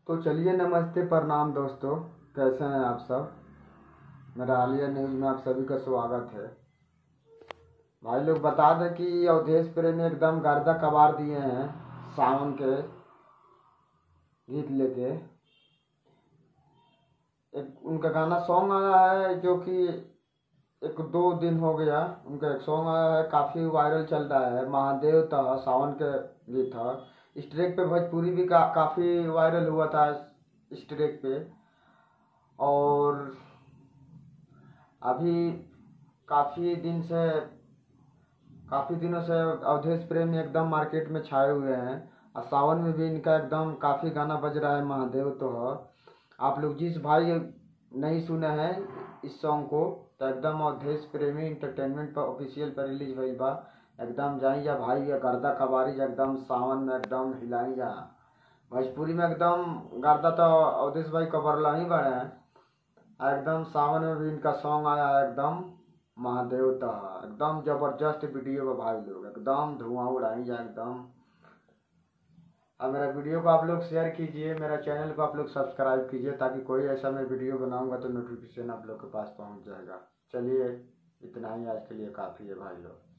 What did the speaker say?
तो चलिए, नमस्ते प्रणाम दोस्तों। कैसे हैं आप सब? मेरा हालिया न्यूज़ में आप सभी का स्वागत है। भाई लोग, बता दें कि अवधेश प्रेमी एकदम गर्दा कबाड़ दिए हैं सावन के गीत लेके। एक उनका गाना सॉन्ग आया है जो कि एक दो दिन हो गया। उनका एक सॉन्ग आया है, काफ़ी वायरल चल रहा है। महादेव था सावन के गीत था। इस ट्रैक पे भोजपुरी भी काफ़ी वायरल हुआ था इस ट्रैक पे। और अभी काफ़ी दिन से काफ़ी दिनों से अवधेश प्रेमी एकदम मार्केट में छाए हुए हैं। और सावन में भी इनका एकदम काफ़ी गाना बज रहा है, महादेव तो है। आप लोग जिस भाई नहीं सुने हैं इस सॉन्ग को, तो एकदम अवधेश प्रेमी इंटरटेनमेंट पर ऑफिशियल पर रिलीज भइल बा। एकदम जाई जा भाई, ये गर्दा कबारी एकदम सावन में एकदम हिलाई जा। भोजपुरी में एकदम गर्दा तो अवधेश भाई कबरला ही बड़े हैं। एकदम सावन में भी इनका सॉन्ग आया है एकदम महादेवता। एकदम जबरदस्त वीडियो है भाई लोग, एकदम धुआं उड़ाई जा एकदम। अब मेरा वीडियो को आप लोग शेयर कीजिए, मेरा चैनल को आप लोग सब्सक्राइब कीजिए, ताकि कोई ऐसा मैं वीडियो बनाऊंगा तो नोटिफिकेशन आप लोग के पास पहुंच जाएगा। चलिए, इतना ही आज के लिए काफ़ी है भाई लोग।